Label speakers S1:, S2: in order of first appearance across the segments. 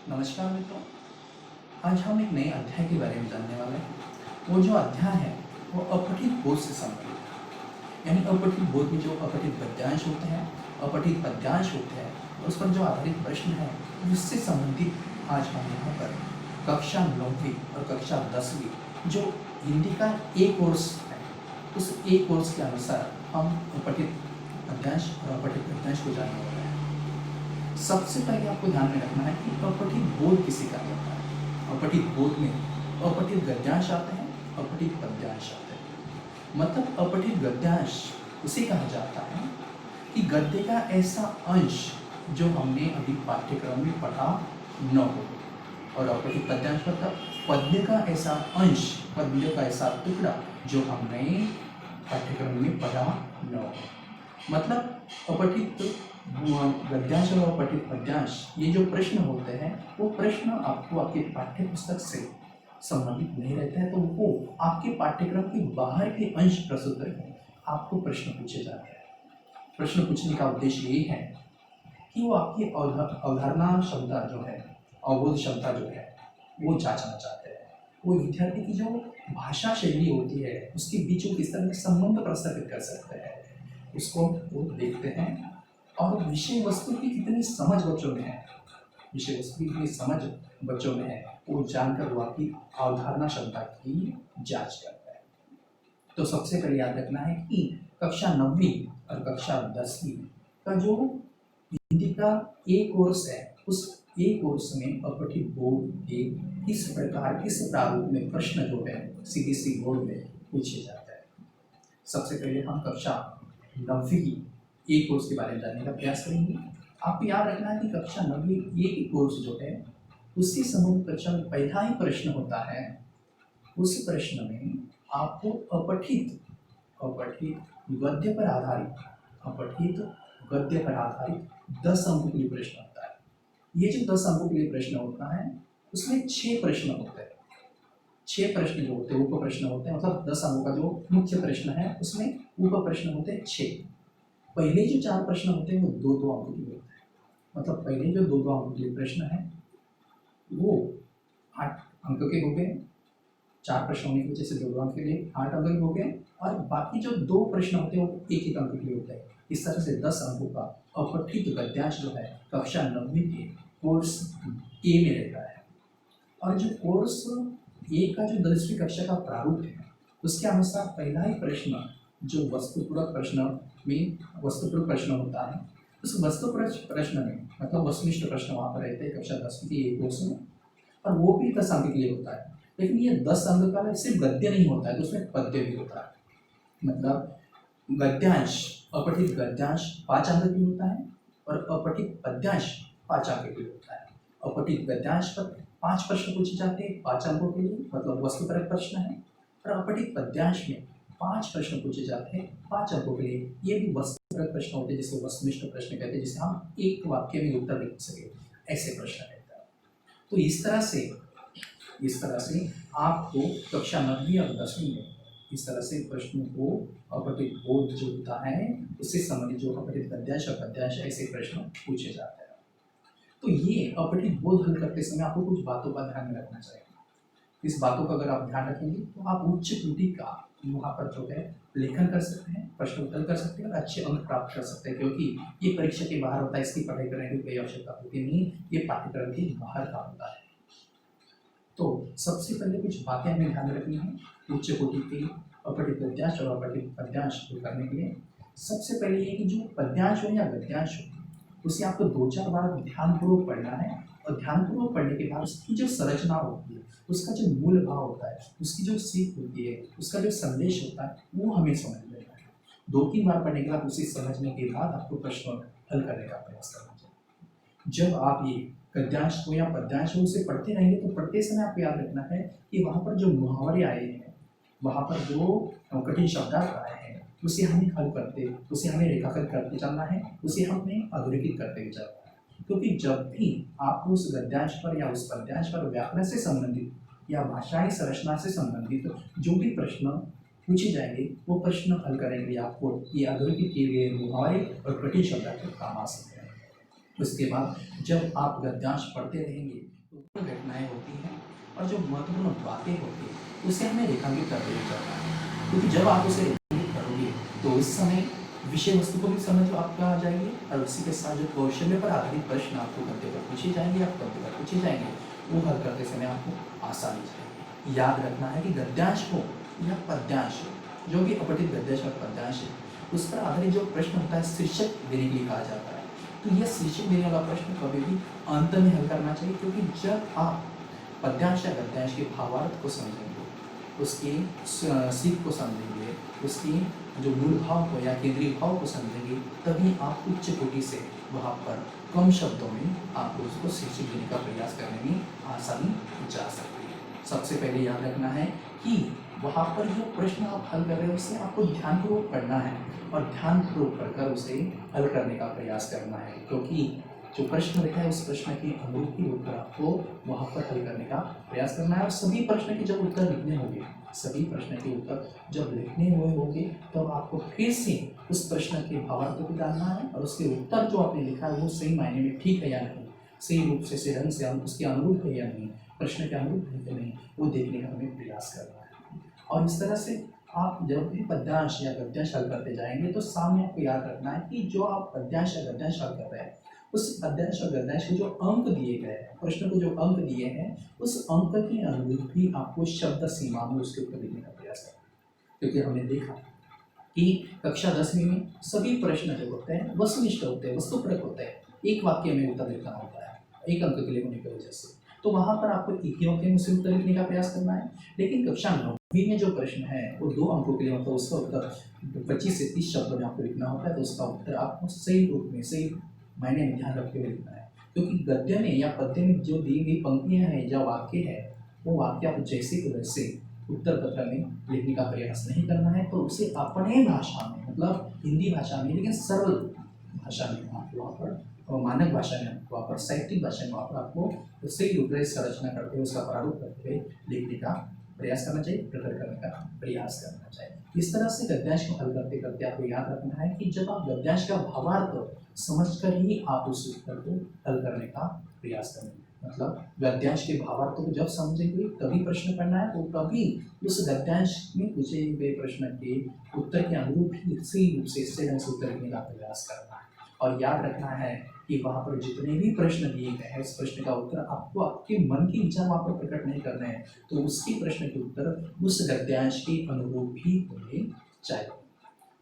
S1: नमस्कार मित्रों। आज हम एक नए अध्याय के बारे में जानने वाले हैं। वो जो अध्याय है वो अपठित बोध से संबंधित है। यानी अपठित बोध में जो अपठित गद्यांश होते हैं, अपठित पद्यांश होते हैं, उस पर जो आधारित प्रश्न है उससे संबंधित आज हम यहाँ पर कक्षा 9वीं और कक्षा 10वीं जो हिंदी का ए कोर्स है, उस ए कोर्स के अनुसार हम अपठित पद्यांश और अपठित गद्यांश को जानने वाले हैं। सबसे पहले आपको ध्यान में रखना है कि अपठित बोध किसे कहा जाता है। अपठित बोध में अपठित गद्यांश आते हैं, अपठित पद्यांश आते हैं। मतलब अपठित गद्यांश उसे कहा जाता है कि गद्य का ऐसा अंश जो हमने अभी पाठ्यक्रम में पढ़ा न हो, और अपठित पद्यांश मतलब पद्य का ऐसा अंश, पद्य का ऐसा टुकड़ा जो हमने पाठ्यक्रम में पढ़ा न हो। मतलब अपठित गद्यांश और अपठित पद्यांश ये जो प्रश्न होते हैं वो प्रश्न आपको आपके पाठ्य पुस्तक से संबंधित नहीं रहते हैं, तो वो आपके पाठ्यक्रम के बाहर के अंश प्रस्तुत करके आपको प्रश्न पूछे जाते हैं। प्रश्न पूछने का उद्देश्य ये है कि वो आपकी अवधारणा क्षमता जो है, अवबोध क्षमता जो है वो जांचना चाहते हैं। वो विद्यार्थी की जो भाषा शैली होती है उसके बीच वो किस तरह से संबंध प्रस्थापित कर सकते हैं उसको वो देखते हैं। और विषय वस्तु की कितनी समझ बच्चों में है, विषय वस्तु की कितनी समझ बच्चों में है वो जानकर वो आपकी अवधारणा क्षमता की जांच करता है। तो सबसे पहले याद रखना है कि कक्षा 9वीं और कक्षा 10वीं का जो हिंदी का ए कोर्स है, उस ए कोर्स में अपठित बोध के किस प्रकार, किस प्रारूप में प्रश्न जो है सीबीएसई बोर्ड में पूछे जाते हैं। सबसे पहले हम कक्षा 9वीं ए कोर्स के बारे में जानने का प्रयास करेंगे। आपको याद रखना है कि कक्षा 9वीं ए कोर्स जो है उससे संबंधित कक्षा में पहला ही प्रश्न होता है। उस प्रश्न में आपको अपठित गद्य पर आधारित, अपठित गद्य पर आधारित 10 अंकों के लिए प्रश्न होता है। ये जो 10 अंकों के लिए प्रश्न होता है उसमें 6 प्रश्न होते हैं। 6 प्रश्न जो होते हैं उप प्रश्न होते हैं, मतलब 10 अंकों का जो मुख्य प्रश्न है उसमें उप प्रश्न होते हैं 6। पहले जो 4 प्रश्न होते हैं वो 2-2 अंकों के लिए होते हैं। मतलब पहले जो 2-2 अंकों के लिए प्रश्न है वो 8 अंक के हो गए। 4 प्रश्न होने की वजह से 2-2 अंक के लिए 8 अंक के हो गए, और बाकी जो 2 प्रश्न होते हैं वो 1-1 अंक के लिए होते हैं। इस तरह से 10 अंकों का अपठित गद्यांश जो है कक्षा 9वीं के कोर्स ए में रहता है। और जो कोर्स ए का जो 10वीं कक्षा का प्रारूप है उसके अनुसार पहला ही प्रश्न जो वस्तुपूरक प्रश्न में वस्तुपूरक प्रश्न होता है, उस वस्तुपूरक प्रश्न में मतलब वस्तुनिष्ठ प्रश्न वहाँ पर रहते हैं कक्षा 10वीं के ए कोर्स में, और वो भी 10 अंक के लिए होता है। लेकिन ये 10 अंक का सिर्फ गद्य नहीं होता है, तो उसमें पद्य भी होता है। मतलब गद्यांश, अपठित गद्यांश 5 अंक के लिए होता है और अपठित पद्यांश 5 अंक के लिए होता है। अपठित गद्यांश पर 5 प्रश्न पूछे जाते हैं 5 अंकों के लिए, मतलब वस्तुपरक प्रश्न है, और अपठित पद्यांश में 5 प्रश्न पूछे जाते हैं 5 अंकों के लिए। ये भी वस्तुपरक प्रश्न होते हैं जिसे वस्तुनिष्ठ प्रश्न कहते हैं, जिसे हम एक वाक्य में उत्तर लिख सके, ऐसे प्रश्न रहता है। तो इस तरह से आपको कक्षा 9वीं और 10वीं में इस तरह से प्रश्नों को अपठित बोध जो होता है उससे संबंधित जो अपठित गद्यांश और पद्यांश ऐसे प्रश्न पूछे जाते हैं। तो ये अपठित बोध हल करते समय आपको कुछ बातों का ध्यान में रखना चाहिए। इस बातों का अगर आप ध्यान रखेंगे तो आप उच्च कोटि का वहाँ पर जो है लेखन कर सकते हैं, प्रश्न उत्तर कर सकते हैं और अच्छे अंक प्राप्त कर सकते हैं, क्योंकि ये परीक्षा के बाहर होता है, इसकी पढ़ाई करने की कोई आवश्यकता होती नहीं, ये पाठ्यक्रम के बाहर का होता है। तो सबसे पहले कुछ बातें हमें ध्यान में रखनी है उच्च कोटि के अपठित गद्यांश और अपठित पद्यांश को करने के लिए। सबसे पहले ये कि जो पद्यांश हो या गद्यांश हो उसे आपको 2-4 बार ध्यानपूर्वक पढ़ना है, और ध्यानपूर्वक पढ़ने के बाद उसकी जो संरचना होती है, उसका जो मूल भाव होता है, उसकी जो सीख होती है, उसका जो संदेश होता है वो हमें समझ लेना है। 2-3 बार पढ़ने के बाद उसे समझने के बाद आपको प्रश्न हल करने का प्रयास करना चाहिए। जब आप ये गद्यांश को या पद्यांश को उसे पढ़ते रहेंगे तो पढ़ते समय आपको याद रखना है कि वहाँ पर जो मुहावरे आए हैं, वहाँ पर जो कठिन शब्दार्थ आए हैं, उसे हमें हल करते, उसे हमें रेखांकन करते चलना है, उसे हमें अधोरेखित करते हुए चलना है। क्योंकि जब भी आप उस गद्यांश पर या उस पद्यांश पर व्याकरण से संबंधित या भाषाई संरचना से संबंधित जो भी प्रश्न पूछे जाएंगे वो प्रश्न हल करने के लिए आपको ये अधोरेखित किए गए मुहावरे और कठिन शब्दार्थ काम आ सकते हैं। उसके बाद जब आप गद्यांश पढ़ते रहेंगे तो जो घटनाएं होती हैं और जो महत्वपूर्ण बातें होती हैं उसे हमें रेखांकित करते हुए चलना है, क्योंकि जब आप उसे रेखांकित करोगे तो उस समय विषय वस्तु को भी समझ आपका आ जाएगी और उसी के साथ जो कौशल्य पर आधारित प्रश्न आपको गद्य पर पूछे जाएंगे, आप गद्य पर पूछे जाएंगे, वो हल करते समय आपको आसानी जाएगी। याद रखना है कि गद्यांश हो या पद्यांश हो, जो भी अपठित गद्यांश और पद्यांश है उस पर आधारित जो प्रश्न होता है शीर्षक देने के लिए कहा जाता है। तो यह शीर्षक देने वाला प्रश्न कभी भी अंत में हल करना चाहिए, क्योंकि जब आप पद्यांश या गद्यांश के भावार्थ को समझेंगे, उसकी सीख को समझेंगे, उसकी जो मूल भाव को या केंद्रीय भाव को समझेंगे, तभी आप उच्च कोटि से वहाँ पर कम शब्दों में आप उसको शीर्षक देने का प्रयास करने में आसानी जा सकती है। सबसे पहले याद रखना है कि वहाँ पर जो प्रश्न आप हल कर रहे हो उसे आपको ध्यानपूर्वक पढ़ना है और ध्यानपूर्वक पढ़कर उसे हल करने का प्रयास करना है, क्योंकि जो प्रश्न रहता है उस प्रश्न के अनुरूप ही उत्तर आपको वहाँ पर हल करने का प्रयास करना है। और सभी प्रश्न के जब उत्तर लिखने होंगे, सभी प्रश्न के उत्तर जब लिखने हुए होंगे तब आपको फिर से उस प्रश्न के भावार्थ को डालना है और उसके उत्तर जो आपने लिखा है वो सही मायने में ठीक है या नहीं, सही रूप से ढंग से उसके अनुरूप है या नहीं, प्रश्न के अनुरूप है या नहीं, वो देखने का हमें प्रयास करना है। और इस तरह से आप जब भी पद्यांश या गद्यांश हल करते जाएंगे तो सामने आपको याद रखना है कि जो आप पद्यांश या गद्यांश हल कर रहे हैं उस पद्यांश और गद्यांश को जो अंक दिए गए हैं, प्रश्न को जो अंक दिए हैं, उस अंक के अनुरूप ही आपको शब्द सीमा में उसके ऊपर लिखने का प्रयास करना है। क्योंकि हमने देखा कि कक्षा 10वीं में सभी प्रश्न जो होते हैं वस्तुनिष्ठ होते हैं, वस्तुपरक होते हैं, एक वाक्य में उत्तर लिखना होता है एक अंक के लिए होने की वजह से, तो वहाँ पर आपको एक ही वाक्य में उसे उत्तर लिखने का प्रयास करना है। लेकिन कक्षा 9वीं में जो प्रश्न है वो 2 अंकों के लिए होता है, उसका उत्तर 25 से 30 शब्दों में आपको लिखना होता है, तो उसका उत्तर आपको सही रूप में, सही मायने में ध्यान रखते हुए लिखना है। क्योंकि गद्य में या पद्य में जो दी गई पंक्तियाँ हैं या वाक्य है, वो वाक्य आप जैसे के वैसे उत्तर पत्र में लिखने का प्रयास नहीं करना है, तो उसे अपने भाषा में, मतलब हिंदी भाषा में, लेकिन सरल भाषा में आप वहाँ पर, मानक भाषा में, वहाँ पर साहित्यिक भाषा में वहाँ पर आपको सही रूप से संरचना करते हुए, उसका प्रारूप करते हुए लिखने का प्रयास करना चाहिए, प्रकट करने का प्रयास करना चाहिए। इस तरह से गद्यांश को हल करते करते आपको याद रखना है कि जब आप गद्यांश का भावार्थ समझकर ही आप उस उत्तर को हल करने का प्रयास करेंगे। मतलब गद्यांश के भावार्थ को जब समझेंगे तभी प्रश्न पढ़ना है, तो तभी उस गद्यांश में पूछे गए प्रश्न के उत्तर के अनुरूप ही सही रूप से उत्तर देने का प्रयास करना है। और याद रखना है कि वहाँ पर जितने भी प्रश्न दिए गए हैं उस प्रश्न का उत्तर आपको आपके मन के विचार वहाँ पर प्रकट नहीं करने हैं, तो उसके प्रश्न के उत्तर उस गद्यांश के अनुरूप ही होने चाहिए।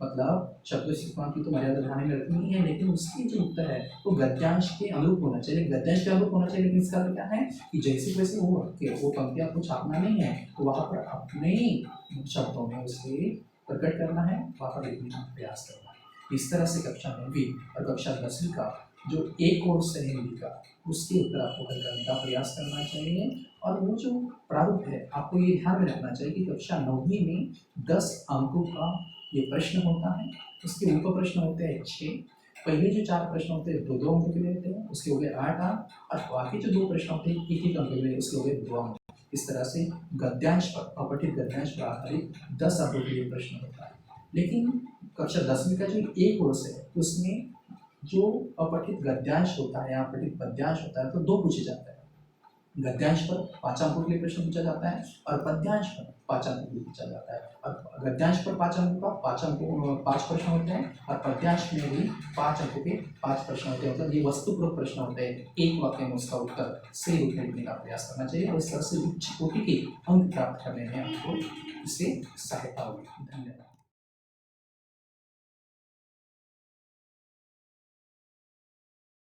S1: मतलब शब्द सीखना की तो मर्यादा ध्यान में रखनी है, लेकिन उसकी जो उत्तर है वो गद्यांश के अनुरूप होना चाहिए, गद्यांश के अनुरूप होना चाहिए। लेकिन इसका क्या है कि जैसे वैसे वो पंक्ति आपको छापना नहीं है, तो वहाँ पर अपने शब्दों में उसे प्रकट करना है, वहाँ पर लिखने का प्रयास करना है। इस तरह से कक्षा 9वीं और कक्षा 10वीं का जो एक कोर्स है हिंदी का, उसके उत्तर आपको हल करने का प्रयास करना चाहिए। और वो जो प्रारूप है आपको ये ध्यान में रखना चाहिए कि कक्षा 9वीं में 10 अंकों का ये प्रश्न होता है, उसके उप प्रश्न होते हैं 6, पहले जो 4 प्रश्न होते हैं 2-2 अंकों के लिए होते हैं, उसके हो गए 8 अंक, और बाकी जो 2 प्रश्न होते हैं 1-1 अंक के लिए, उसके हो गए 2 अंक। इस तरह से गद्यांश पर, अपठित गद्यांश पर आधारित 10 अंकों के लिए प्रश्न होता है। लेकिन कक्षा 10वीं का जो एक कोर्स है उसमें जो अपठित गद्यांश होता है या अपठित पद्यांश होता है तो 2 पूछे जाते हैं। गद्यांश पर 5 अंकों के लिए प्रश्न पूछा जाता है और पद्यांश पर 5 अंकों के लिए पूछा जाता है। और गद्यांश पर 5 अंकों का 5 प्रश्न होते हैं और पद्यांश में भी 5 अंकों के 5 प्रश्न होते हैं। मतलब ये वस्तुपूर्वक प्रश्न होते हैं, एक वाक्य में उसका उत्तर सही रूप में लिखने का प्रयास करना चाहिए और इस तरह से उच्च कोटि के अंक प्राप्त करने में आपको इससे सहायता होगी। धन्यवाद।